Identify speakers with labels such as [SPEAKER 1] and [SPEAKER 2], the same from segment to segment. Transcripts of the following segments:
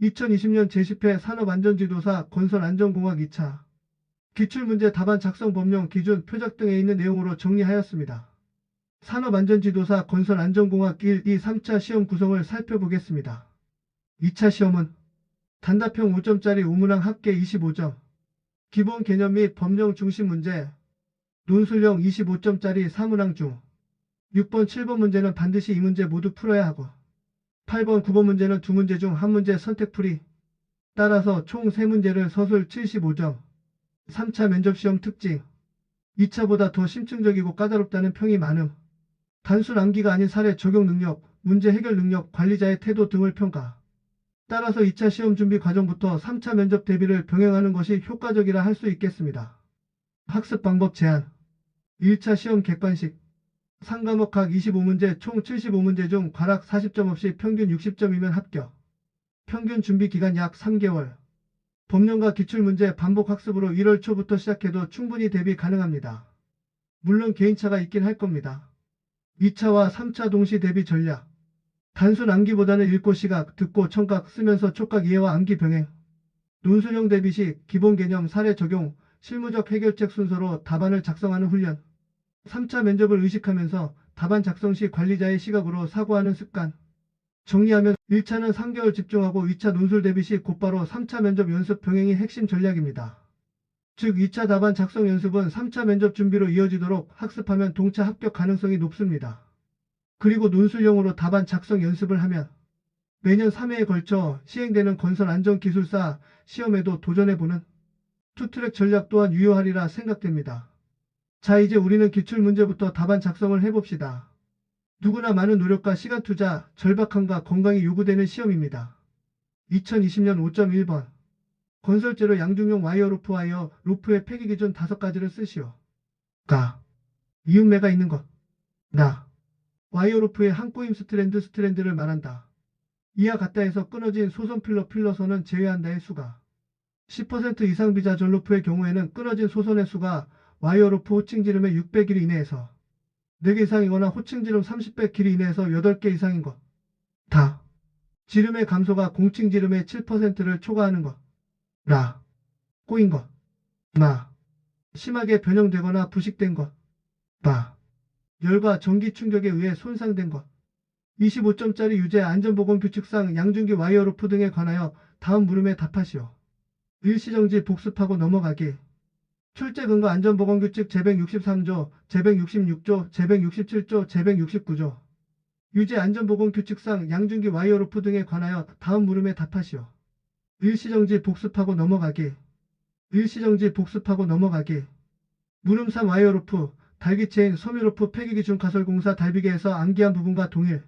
[SPEAKER 1] 2020년 제10회 산업안전지도사 건설안전공학 2차 기출문제 답안 작성 법령 기준 표적 등에 있는 내용으로 정리하였습니다. 산업안전지도사 건설안전공학 1, 2, 3차 시험 구성을 살펴보겠습니다. 2차 시험은 단답형 5점짜리 우문항 합계 25점, 기본 개념 및 법령 중심 문제, 논술형 25점짜리 사문항 중 6번, 7번 문제는 반드시 이 문제 모두 풀어야 하고 8번, 9번 문제는 두 문제 중 한 문제 선택풀이, 따라서 총 3문제를 서술 75점. 3차 면접시험 특징 2차보다 더 심층적이고 까다롭다는 평이 많음. 단순 암기가 아닌 사례 적용 능력, 문제 해결 능력, 관리자의 태도 등을 평가. 따라서 2차 시험 준비 과정부터 3차 면접 대비를 병행하는 것이 효과적이라 할 수 있겠습니다. 학습 방법 제한 1차 시험 객관식 상과목 각 25문제 총 75문제 중 과락 40점 없이 평균 60점이면 합격. 평균 준비 기간 약 3개월. 법령과 기출문제 반복 학습으로 1월 초부터 시작해도 충분히 대비 가능합니다. 물론 개인차가 있긴 할 겁니다. 2차와 3차 동시 대비 전략. 단순 암기보다는 읽고 시각, 듣고 청각, 쓰면서 촉각 이해와 암기 병행. 논술형 대비 시 기본 개념 사례 적용, 실무적 해결책 순서로 답안을 작성하는 훈련. 3차 면접을 의식하면서 답안 작성 시 관리자의 시각으로 사고하는 습관. 정리하면 1차는 3개월 집중하고 2차 논술 대비 시 곧바로 3차 면접 연습 병행이 핵심 전략입니다. 즉 2차 답안 작성 연습은 3차 면접 준비로 이어지도록 학습하면 동차 합격 가능성이 높습니다. 그리고 논술형으로 답안 작성 연습을 하면 매년 3회에 걸쳐 시행되는 건설안전기술사 시험에도 도전해보는 투트랙 전략 또한 유효하리라 생각됩니다. 자, 이제 우리는 기출문제부터 답안 작성을 해봅시다. 누구나 많은 노력과 시간 투자, 절박함과 건강이 요구되는 시험입니다. 2020년 5.1번 건설재료 양중용 와이어 루프 와이어 루프의 폐기 기준 5가지를 쓰시오. 가. 이음매가 있는 것. 나. 와이어 루프의 한 꼬임 스트랜드를 말한다. 이와 같다에서 끊어진 소선 필러선은 제외한다의 수가. 10% 이상 비자전 루프의 경우에는 끊어진 소선의 수가 와이어 루프 호칭 지름의 600mm 이내에서 4개 이상이거나 호칭 지름 30배 길이 이내에서 8개 이상인 것. 다. 지름의 감소가 공칭 지름의 7%를 초과하는 것. 라. 꼬인 것. 마. 심하게 변형되거나 부식된 것. 바. 열과 전기 충격에 의해 손상된 것. 25점짜리 유제 안전보건 규칙상 양중기 와이어 루프 등에 관하여 다음 물음에 답하시오. 일시정지 복습하고 넘어가기. 출제 근거 안전보건규칙 제163조, 제166조, 제167조, 제169조. 유제 안전보건규칙상 양중기 와이어 루프 등에 관하여 다음 물음에 답하시오. 일시정지 복습하고 넘어가기. 일시정지 복습하고 넘어가기. 물음 3 와이어 루프, 달기체인 섬유루프 폐기 기준 가설공사 달비계에서 암기한 부분과 동일.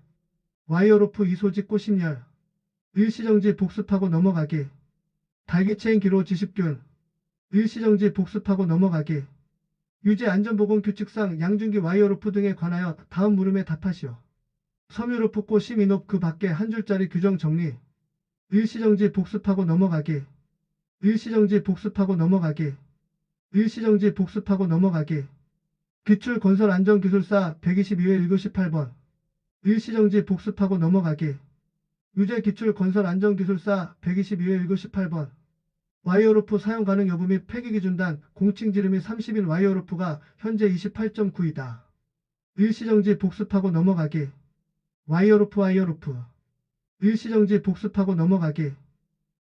[SPEAKER 1] 와이어 루프 이소지 꽃심열. 일시정지 복습하고 넘어가기. 달기체인 기로 지식균. 일시정지 복습하고 넘어가기. 유제 안전보건규칙상 양중기 와이어 루프 등에 관하여 다음 물음에 답하시오. 섬유루프 꽃심 인옵 그 밖에 한 줄짜리 규정 정리. 일시정지 복습하고 넘어가기. 일시정지 복습하고 넘어가기. 일시정지 복습하고 넘어가기. 기출 건설안전기술사 122회 1교시 8번. 일시정지 복습하고 넘어가기. 유제 기출 건설안전기술사 122회 1교시 8번. 와이어 루프 사용 가능 여부 및 폐기 기준단 공칭 지름이 30인 와이어 루프가 현재 28.9이다. 일시정지 복습하고 넘어가기. 와이어 루프. 일시정지 복습하고 넘어가기.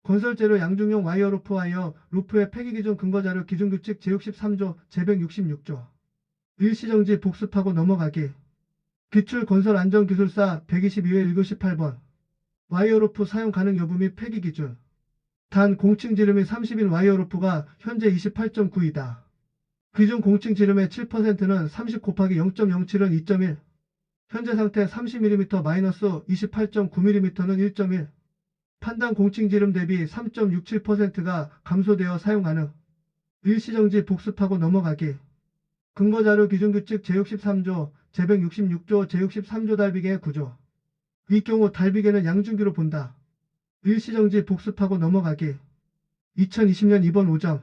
[SPEAKER 1] 건설재료 양중용 와이어 루프 와이어 루프의 폐기 기준 근거자료 기준규칙 제63조, 제166조. 일시정지 복습하고 넘어가기. 기출 건설안전기술사 122회 1교시 8번. 와이어 루프 사용 가능 여부 및 폐기 기준. 단 공칭 지름이 30인 와이어 루프가 현재 28.9이다. 기존 공칭 지름의 7%는 30 곱하기 0.07은 2.1. 현재 상태 30mm 마이너스 28.9mm는 1.1. 판단 공칭 지름 대비 3.67%가 감소되어 사용 가능. 일시정지 복습하고 넘어가기. 근거자료 기준규칙 제63조, 제166조, 제63조 달비계의 구조. 이 경우 달비계는 양중기로 본다. 일시정지 복습하고 넘어가기. 2020년 2번 5점.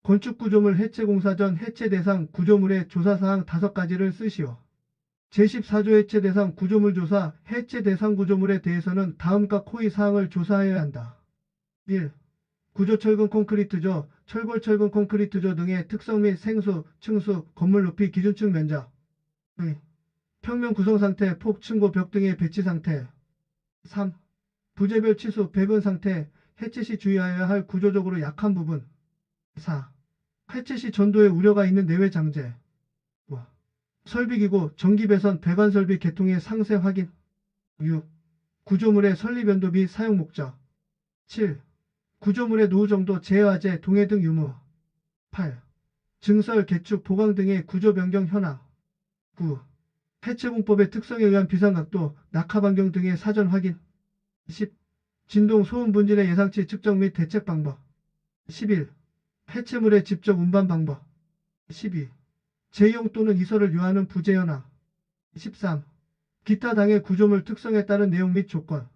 [SPEAKER 1] 건축구조물 해체공사 전 해체 대상 구조물의 조사사항 5가지를 쓰시오. 제14조 해체 대상 구조물 조사 해체 대상 구조물에 대해서는 다음과 코의 사항을 조사하여야 한다. 1. 구조철근 콘크리트조, 철골철근 콘크리트조 등의 특성 및 생수, 층수, 건물 높이 기준층 면적. 2. 평면 구성 상태, 폭, 층고, 벽 등의 배치 상태. 3. 부재별 치수, 배근 상태, 해체 시 주의하여야 할 구조적으로 약한 부분. 4. 해체 시 전도에 우려가 있는 내외 장제. 5. 설비기구, 전기배선, 배관 설비 개통의 상세 확인. 6. 구조물의 설립 연도 및 사용 목적. 7. 구조물의 노후 정도, 재화재, 동해 등 유무. 8. 증설, 개축, 보강 등의 구조 변경 현황. 9. 해체공법의 특성에 의한 비상각도, 낙하 반경 등의 사전 확인. 10. 진동, 소음 분진의 예상치 측정 및 대책 방법. 11. 해체물의 직접 운반 방법. 12. 재이용 또는 이설을 요하는 부재 현황. 13. 기타 당해 구조물 특성에 따른 내용 및 조건.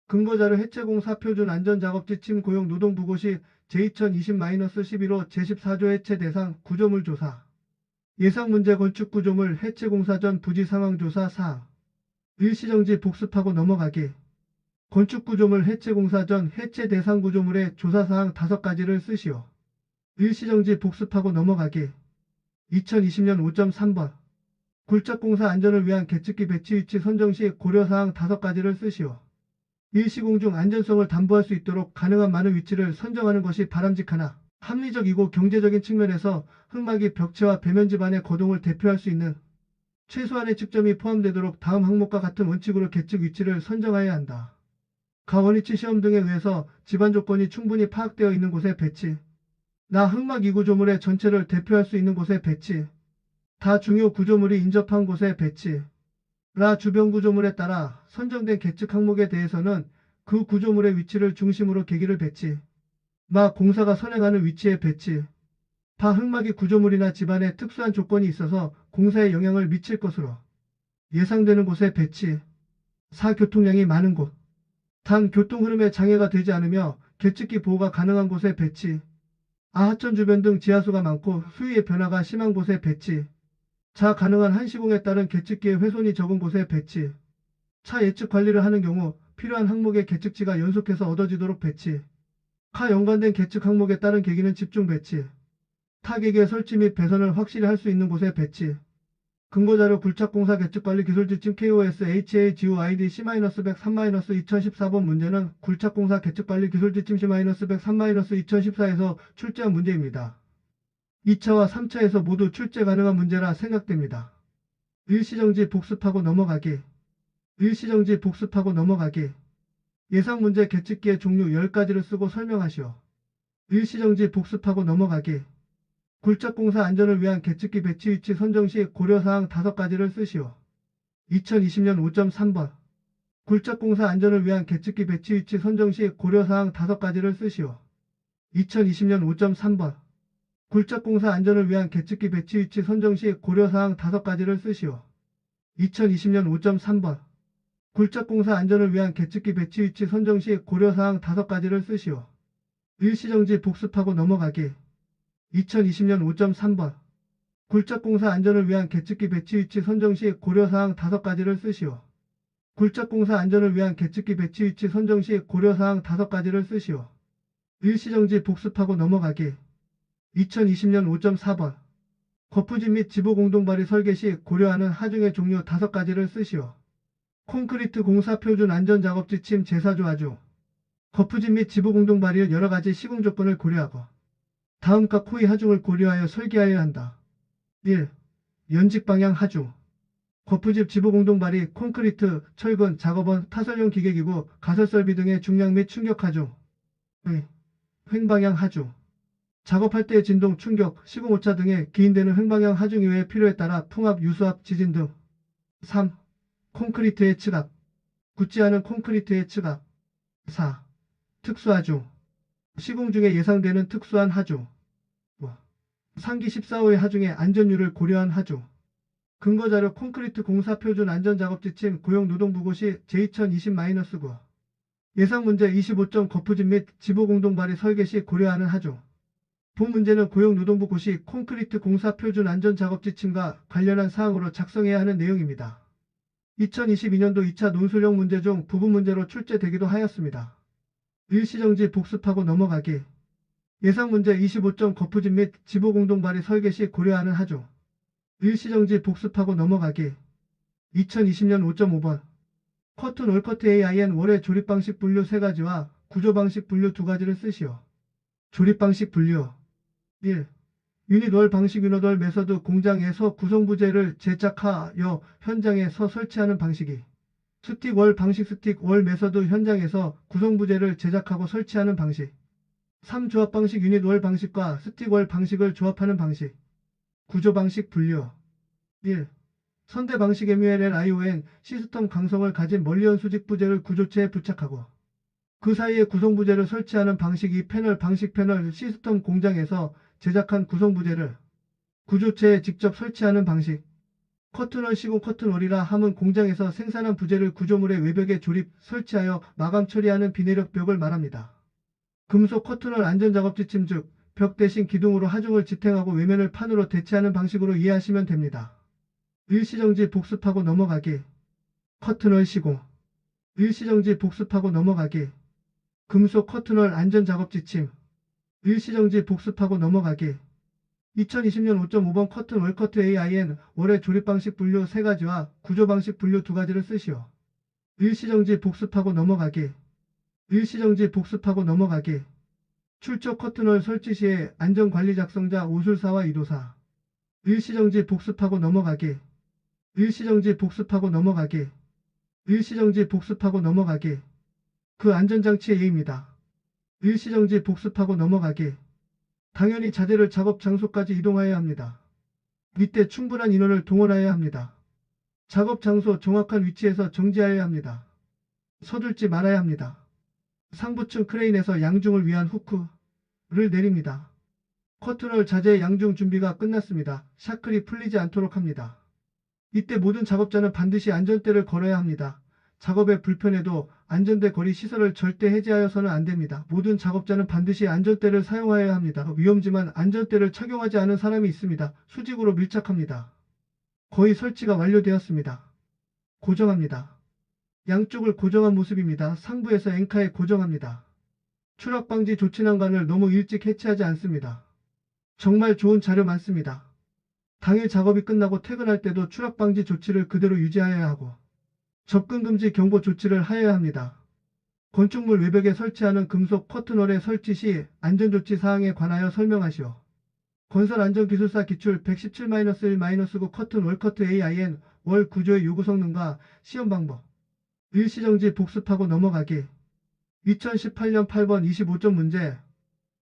[SPEAKER 1] 근거자료 해체공사 표준 안전작업지 침 고용 노동부고 시 제2020-11호 제14조 해체 대상 구조물 조사. 예상문제 건축구조물 해체공사 전 부지 상황 조사 사항. 일시정지 복습하고 넘어가기. 건축구조물 해체공사 전 해체 대상 구조물의 조사사항 5가지를 쓰시오. 일시정지 복습하고 넘어가기. 2020년 5.3번. 굴착공사 안전을 위한 계측기 배치 위치 선정 시 고려사항 5가지를 쓰시오. 일시공중 안전성을 담보할 수 있도록 가능한 많은 위치를 선정하는 것이 바람직하나 합리적이고 경제적인 측면에서 흙막이 벽체와 배면 지반의 거동을 대표할 수 있는 최소한의 측점이 포함되도록 다음 항목과 같은 원칙으로 계측 위치를 선정하여야 한다. 가 원위치 시험 등에 의해서 지반 조건이 충분히 파악되어 있는 곳에 배치. 나 흙막 이구조물의 전체를 대표할 수 있는 곳에 배치. 다 중요 구조물이 인접한 곳에 배치. 라 주변 구조물에 따라 선정된 계측 항목에 대해서는 그 구조물의 위치를 중심으로 계기를 배치. 마 공사가 선행하는 위치에 배치. 파 흙막이 구조물이나 집안에 특수한 조건이 있어서 공사에 영향을 미칠 것으로 예상되는 곳에 배치. 사 교통량이 많은 곳. 단 교통 흐름에 장애가 되지 않으며 계측기 보호가 가능한 곳에 배치. 아 하천 주변 등 지하수가 많고 수위의 변화가 심한 곳에 배치. 자 가능한 한시공에 따른 계측기의 훼손이 적은 곳에 배치. 차 예측 관리를 하는 경우 필요한 항목의 계측치가 연속해서 얻어지도록 배치. 카 연관된 계측 항목에 따른 계기는 집중 배치. 타 계기의 설치 및 배선을 확실히 할 수 있는 곳에 배치. 근거자료 굴착공사 계측관리 기술지침 KOS HAGOID C-103-2014번 문제는 굴착공사 계측관리 기술지침 C-103-2014에서 출제한 문제입니다. 2차와 3차에서 모두 출제 가능한 문제라 생각됩니다. 일시정지 복습하고 넘어가기. 일시정지 복습하고 넘어가기. 예상문제 계측기의 종류 10가지를 쓰고 설명하시오. 일시정지 복습하고 넘어가기. 굴착공사 안전을 위한 계측기 배치 위치 선정 시 고려사항 5가지를 쓰시오. 2020년 5.3번. 굴착공사 안전을 위한 계측기 배치 위치 선정 시 고려사항 5가지를 쓰시오. 2020년 5.3번. 굴착공사 안전을 위한 계측기 배치 위치 선정 시 고려사항 5가지를 쓰시오. 2020년 5.3번. 굴착공사 안전을 위한 계측기 배치 위치 선정 시 고려사항 5가지를 쓰시오. 일시정지 복습하고 넘어가기. 2020년 5.3번. 굴착공사 안전을 위한 계측기 배치 위치 선정 시 고려사항 5가지를 쓰시오. 굴착공사 안전을 위한 계측기 배치 위치 선정 시 고려사항 5가지를 쓰시오. 일시정지 복습하고 넘어가기. 2020년 5.4번. 거푸집 및 지보 공동발이 설계 시 고려하는 하중의 종류 5가지를 쓰시오. 콘크리트 공사 표준 안전작업지 침 제4조 하중. 거푸집 및 지보 공동발이의 여러가지 시공 조건을 고려하고 다음과 코의 하중을 고려하여 설계하여야 한다. 1. 연직방향 하중. 거푸집 지보 공동발이 콘크리트, 철근, 작업원, 타설용 기계기구, 가설설비 등의 중량 및 충격 하중. 2. 횡방향 하중. 작업할 때의 진동, 충격, 시공 오차 등의 기인되는 횡방향 하중 이외의 필요에 따라 풍압, 유수압, 지진 등. 3. 콘크리트의 측압. 굳지 않은 콘크리트의 측압. 4. 특수하중. 시공 중에 예상되는 특수한 하중. 5. 상기 14호의 하중의 안전율을 고려한 하중. 근거자료 콘크리트 공사 표준 안전작업지침 고용노동부고시 제2020-9. 예상문제 25점 거푸집 및 지보 공동발이 설계 시 고려하는 하중. 본 문제는 고용노동부 고시 콘크리트 공사 표준 안전작업 지침과 관련한 사항으로 작성해야 하는 내용입니다. 2022년도 2차 논술형 문제 중 부분 문제로 출제되기도 하였습니다. 일시정지 복습하고 넘어가기. 예상 문제 25점 거푸집 및 지보공동 발의 설계 시 고려하는 하중. 일시정지 복습하고 넘어가기. 2020년 5.5번. 커튼 올커트 AIN 월의 조립방식 분류 3가지와 구조방식 분류 2가지를 쓰시오. 조립방식 분류. 1. 유닛 월 방식 유닛 월 메서드 공장에서 구성부재를 제작하여 현장에서 설치하는 방식이. 스틱 월 방식 스틱 월 메서드 현장에서 구성부재를 제작하고 설치하는 방식. 3. 조합 방식 유닛 월 방식과 스틱 월 방식을 조합하는 방식. 구조 방식 분류. 1. 선대 방식 MULLION 시스템 강성을 가진 멀리언 수직 부재를 구조체에 부착하고 그 사이에 구성부재를 설치하는 방식. 2. 패널 방식 패널 시스템 공장에서 제작한 구성부재를 구조체에 직접 설치하는 방식. 커튼월 시공 커튼월이라 함은 공장에서 생산한 부재를 구조물의 외벽에 조립, 설치하여 마감 처리하는 비내력 벽을 말합니다. 금속 커튼월 안전작업 지침 즉 벽 대신 기둥으로 하중을 지탱하고 외면을 판으로 대체하는 방식으로 이해하시면 됩니다. 일시정지 복습하고 넘어가기. 커튼월 시공. 일시정지 복습하고 넘어가기. 금속 커튼월 안전작업 지침. 일시정지 복습하고 넘어가기. 2020년 5.5번 커튼 월커트 AIN 월의 조립방식 분류 3가지와 구조방식 분류 2가지를 쓰시오. 일시정지 복습하고 넘어가기. 일시정지 복습하고 넘어가기. 출처 커튼월 설치 시에 안전관리 작성자 오술사와 이도사. 일시정지 복습하고 넘어가기. 일시정지 복습하고 넘어가기. 일시정지 복습하고 넘어가기. 그 안전장치의 예입니다. 일시정지 복습하고 넘어가기. 당연히 자재를 작업 장소까지 이동하여야 합니다. 이때 충분한 인원을 동원하여야 합니다. 작업 장소 정확한 위치에서 정지하여야 합니다. 서둘지 말아야 합니다. 상부층 크레인에서 양중을 위한 후크를 내립니다. 커튼월 자재 양중 준비가 끝났습니다. 샤클이 풀리지 않도록 합니다. 이때 모든 작업자는 반드시 안전대를 걸어야 합니다. 작업에 불편해도 안전대 거리 시설을 절대 해제하여서는 안됩니다. 모든 작업자는 반드시 안전대를 사용하여야 합니다. 위험지만 안전대를 착용하지 않은 사람이 있습니다. 수직으로 밀착합니다. 거의 설치가 완료되었습니다. 고정합니다. 양쪽을 고정한 모습입니다. 상부에서 앵카에 고정합니다. 추락방지 조치난간을 너무 일찍 해체하지 않습니다. 정말 좋은 자료 많습니다. 당일 작업이 끝나고 퇴근할 때도 추락방지 조치를 그대로 유지하여야 하고 접근금지 경보 조치를 하여야 합니다. 건축물 외벽에 설치하는 금속 커튼월의 설치 시 안전조치 사항에 관하여 설명하시오. 건설안전기술사 기출 117-1-9 커튼 월커트 AIN 월 구조의 요구 성능과 시험 방법. 일시정지 복습하고 넘어가기. 2018년 8번 25점 문제.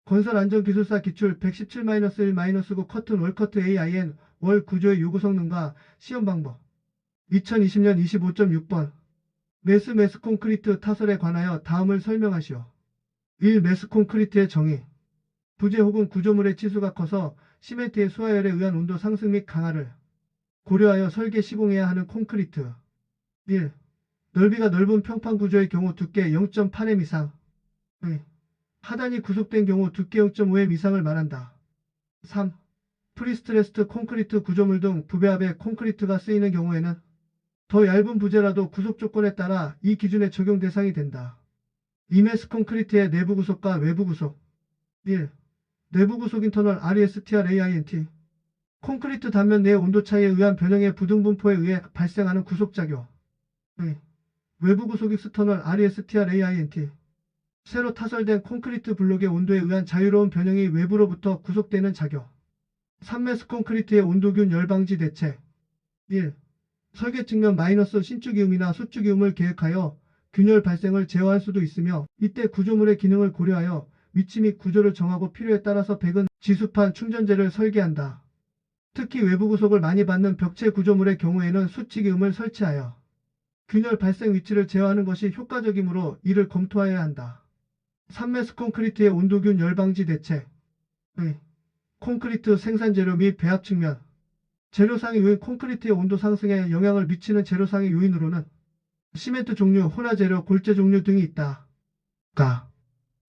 [SPEAKER 1] 건설안전기술사 기출 117-1-9 커튼 월커트 AIN 월 구조의 요구 성능과 시험 방법. 2020년 25.6번. 메스 콘크리트 타설에 관하여 다음을 설명하시오. 1. 메스 콘크리트의 정의. 부재 혹은 구조물의 치수가 커서 시멘트의 수하열에 의한 온도 상승 및 강화를 고려하여 설계 시공해야 하는 콘크리트. 1. 넓이가 넓은 평판 구조의 경우 두께 0.8m 이상. 2. 하단이 구속된 경우 두께 0.5m 이상을 말한다. 3. 프리스트레스트 콘크리트 구조물 등 부배합의 콘크리트가 쓰이는 경우에는 더 얇은 부재라도 구속 조건에 따라 이 기준의 적용 대상이 된다. 2. 메스 콘크리트의 내부 구속과 외부 구속. 1. 내부 구속 인터널 RESTRAINT. 콘크리트 단면 내 온도 차이에 의한 변형의 부등분포에 의해 발생하는 구속작용. 2. 외부 구속 익스터널 RESTRAINT. 새로 타설된 콘크리트 블록의 온도에 의한 자유로운 변형이 외부로부터 구속되는 작용. 3. 메스 콘크리트의 온도균 열방지 대책. 1. 설계 측면 마이너스 신축이음이나 수축이음을 계획하여 균열 발생을 제어할 수도 있으며 이때 구조물의 기능을 고려하여 위치 및 구조를 정하고 필요에 따라서 백은 지수판 충전재를 설계한다. 특히 외부 구속을 많이 받는 벽체 구조물의 경우에는 수축이음을 설치하여 균열 발생 위치를 제어하는 것이 효과적이므로 이를 검토하여야 한다. 3. 메스 콘크리트의 온도균 열방지 대책. 콘크리트 생산 재료 및 배합 측면. 재료상의 요인. 콘크리트의 온도 상승에 영향을 미치는 재료상의 요인으로는 시멘트 종류, 혼화 재료, 골재 종류 등이 있다.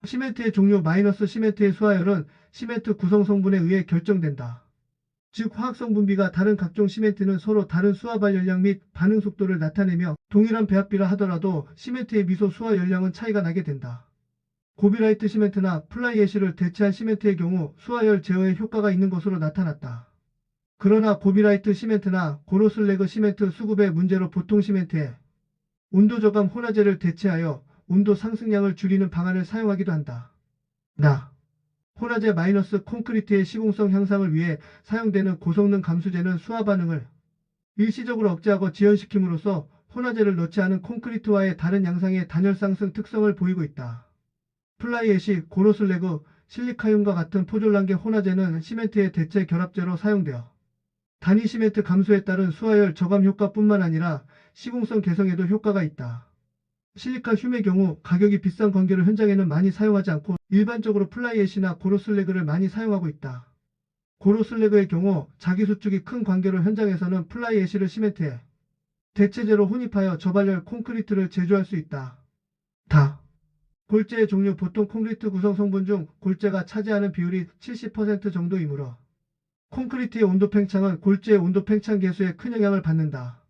[SPEAKER 1] 시멘트의 종류 마이너스 시멘트의 수하열은 시멘트 구성 성분에 의해 결정된다. 즉 화학성 분비가 다른 각종 시멘트는 서로 다른 수하 발열량 및 반응 속도를 나타내며 동일한 배합비라 하더라도 시멘트의 미소 수하 열량은 차이가 나게 된다. 고비라이트 시멘트나 플라이애쉬를 대체한 시멘트의 경우 수하열 제어에 효과가 있는 것으로 나타났다. 그러나 고비라이트 시멘트나 고로슬래그 시멘트 수급의 문제로 보통 시멘트에 온도 저감 혼화제를 대체하여 온도 상승량을 줄이는 방안을 사용하기도 한다. 혼화제 마이너스 콘크리트의 시공성 향상을 위해 사용되는 고성능 감수제는 수하 반응을 일시적으로 억제하고 지연시킴으로써 혼화제를 넣지 않은 콘크리트와의 다른 양상의 단열 상승 특성을 보이고 있다. 플라이애쉬, 고로슬래그, 실리카륨과 같은 포졸란계 혼화제는 시멘트의 대체 결합제로 사용되어 단위 시멘트 감소에 따른 수하열 저감 효과뿐만 아니라 시공성 개선에도 효과가 있다. 실리카 흉의 경우 가격이 비싼 관계로 현장에는 많이 사용하지 않고 일반적으로 플라이애쉬나 고로슬래그를 많이 사용하고 있다. 고로슬래그의 경우 자기 수축이 큰 관계로 현장에서는 플라이애쉬를 시멘트에 대체제로 혼입하여 저발열 콘크리트를 제조할 수 있다. 골재의 종류 보통 콘크리트 구성 성분 중 골재가 차지하는 비율이 70% 정도이므로 콘크리트의 온도 팽창은 골재의 온도 팽창 계수에 큰 영향을 받는다.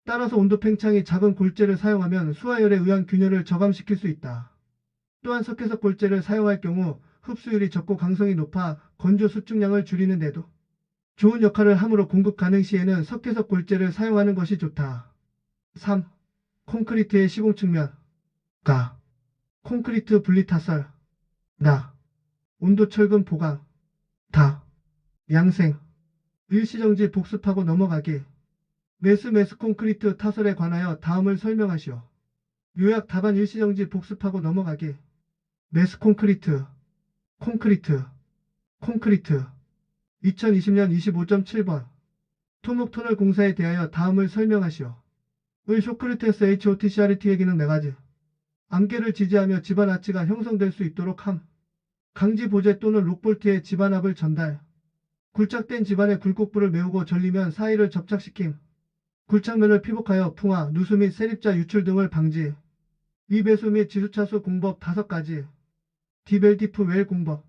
[SPEAKER 1] 따라서 온도 팽창이 작은 골재를 사용하면 수하열에 의한 균열을 저감시킬 수 있다. 또한 석회석 골재를 사용할 경우 흡수율이 적고 강성이 높아 건조 수축량을 줄이는 데도 좋은 역할을 하므로 공급 가능 시에는 석회석 골재를 사용하는 것이 좋다. 3. 콘크리트의 시공 측면. 콘크리트 분리타설. 온도 철근 보강. 양생. 일시정지 복습하고 넘어가기. 메스 콘크리트 타설에 관하여 다음을 설명하시오. 요약 답안 일시정지 복습하고 넘어가기. 메스 콘크리트. 콘크리트. 2020년 25.7번. 토목 터널 공사에 대하여 다음을 설명하시오. 쇼크리트에서 HOTCRT의 기능 4가지. 암계를 지지하며 집안 아치가 형성될 수 있도록 함. 강지 보재 또는 록볼트의 집안압을 전달. 굴착된 집안의 굴곡부를 메우고 전리면 사이를 접착시킴. 굴착면을 피복하여 풍화, 누수 및 세립자 유출 등을 방지. 이배수 및 지수차수 공법 5가지. 디벨디프 웰 공법.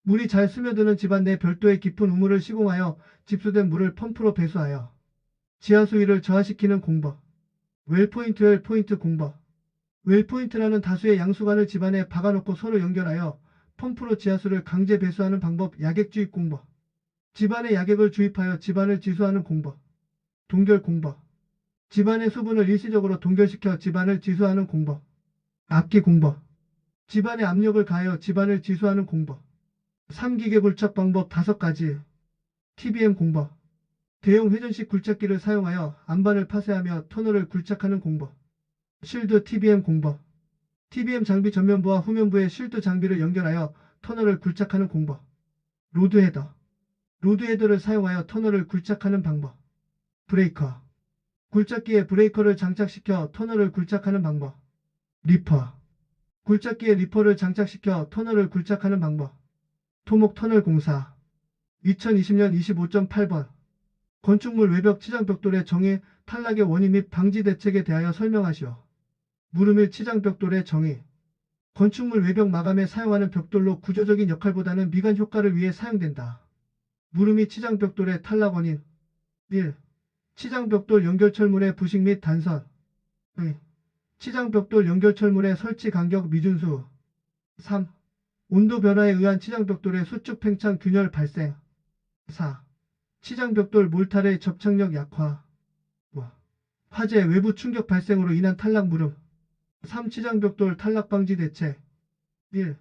[SPEAKER 1] 물이 잘 스며드는 집안 내 별도의 깊은 우물을 시공하여 집수된 물을 펌프로 배수하여 지하수위를 저하시키는 공법. 웰포인트 공법. 웰포인트라는 다수의 양수관을 집안에 박아놓고 서로 연결하여 펌프로 지하수를 강제 배수하는 방법. 야객 주입 공법. 집안에 야객을 주입하여 집안을 지수하는 공법. 동결 공법. 집안의 수분을 일시적으로 동결시켜 집안을 지수하는 공법. 압기 공법. 집안에 압력을 가하여 집안을 지수하는 공법. 3기계 굴착 방법 5가지. TBM 공법. 대형 회전식 굴착기를 사용하여 안반을 파쇄하며 터널을 굴착하는 공법. 쉴드 TBM 공법. TBM 장비 전면부와 후면부에 쉴드 장비를 연결하여 터널을 굴착하는 공법. 로드헤더. 로드헤더를 사용하여 터널을 굴착하는 방법. 브레이커. 굴착기에 브레이커를 장착시켜 터널을 굴착하는 방법. 리퍼. 굴착기에 리퍼를 장착시켜 터널을 굴착하는 방법. 토목 터널 공사. 2020년 25.8번. 건축물 외벽 치장 벽돌의 정의, 탈락의 원인 및 방지 대책에 대하여 설명하시오. 무르밀 치장 벽돌의 정의. 건축물 외벽 마감에 사용하는 벽돌로 구조적인 역할보다는 미간 효과를 위해 사용된다. 무르미 치장 벽돌의 탈락 원인. 1. 치장 벽돌 연결철물의 부식 및 단선. 2. 치장 벽돌 연결철물의 설치 간격 미준수. 3. 온도 변화에 의한 치장 벽돌의 수축 팽창 균열 발생. 4. 치장 벽돌 몰탈의 접착력 약화. 5. 화재 외부 충격 발생으로 인한 탈락 물음. 3. 치장 벽돌 탈락 방지 대책. 1.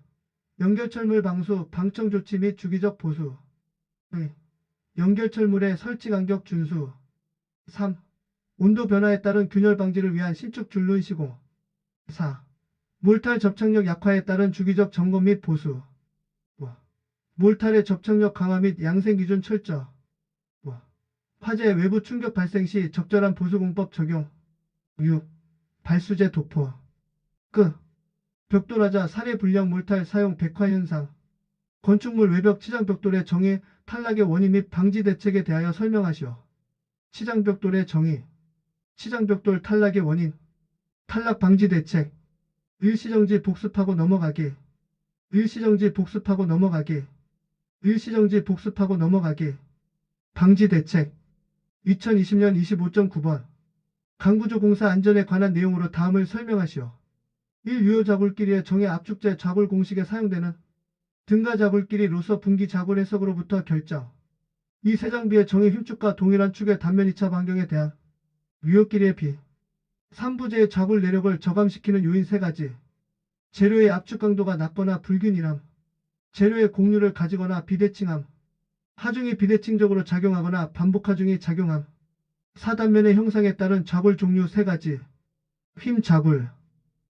[SPEAKER 1] 연결철물 방수, 방청 조치 및 주기적 보수. 2. 연결철물의 설치 간격 준수. 3. 온도 변화에 따른 균열 방지를 위한 신축 줄눈 시공. 4. 몰탈 접착력 약화에 따른 주기적 점검 및 보수. 5. 몰탈의 접착력 강화 및 양생 기준 철저. 5. 화재 외부 충격 발생 시 적절한 보수공법 적용. 6. 발수제 도포. 벽돌하자 사례 불량 몰탈 사용 백화 현상. 건축물 외벽 치장 벽돌의 정의, 탈락의 원인 및 방지 대책에 대하여 설명하시오. 치장 벽돌의 정의. 치장 벽돌 탈락의 원인. 탈락 방지 대책. 일시정지 복습하고 넘어가기. 일시정지 복습하고 넘어가기. 일시정지 복습하고 넘어가기. 방지 대책. 2020년 25.9번. 강구조 공사 안전에 관한 내용으로 다음을 설명하시오. 1. 유효 자굴끼리의 정의 압축제 자굴 공식에 사용되는 등가 자굴끼리로서 분기 자굴 해석으로부터 결정. 이 세 장비의 정의 힘축과 동일한 축의 단면 이차 반경에 대한 유효끼리의 비. 3부제의 자굴 내력을 저감시키는 요인 3가지. 재료의 압축 강도가 낮거나 불균일함. 재료의 곡률을 가지거나 비대칭함. 하중이 비대칭적으로 작용하거나 반복하중이 작용함. 4단면의 형상에 따른 자굴 종류 3가지. 힘 자굴.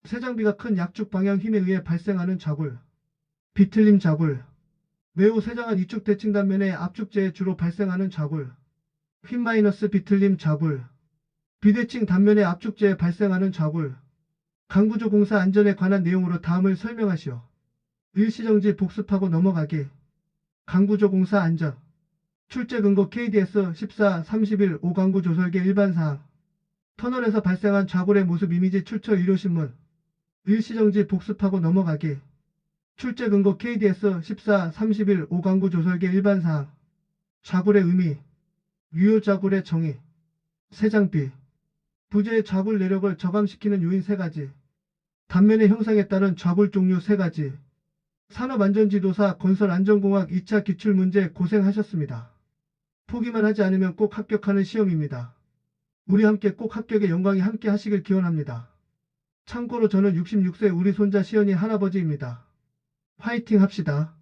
[SPEAKER 1] 세 장비가 큰 약축 방향 힘에 의해 발생하는 자굴. 비틀림 자굴. 매우 세장한 이축 대칭 단면의 압축제에 주로 발생하는 자굴. 휨 마이너스 비틀림 자굴. 비대칭 단면의 압축제에 발생하는 자굴. 강구조 공사 안전에 관한 내용으로 다음을 설명하시오. 일시정지 복습하고 넘어가기. 강구조 공사 안전. 출제 근거 KDS 14-31 5강구 조설계 일반사항. 터널에서 발생한 자굴의 모습 이미지 출처 의료신문. 일시정지 복습하고 넘어가기. 출제 근거 KDS 14-31 5강구 조설계 일반사항. 자굴의 의미. 유효 자굴의 정의. 세장비. 부재의 자굴 내력을 저감시키는 요인 3가지. 단면의 형상에 따른 자굴 종류 3가지. 산업안전지도사 건설안전공학 2차 기출문제 고생하셨습니다. 포기만 하지 않으면 꼭 합격하는 시험입니다. 우리 함께 꼭 합격의 영광이 함께 하시길 기원합니다. 참고로 저는 66세 우리 손자 시연이 할아버지입니다. 화이팅 합시다.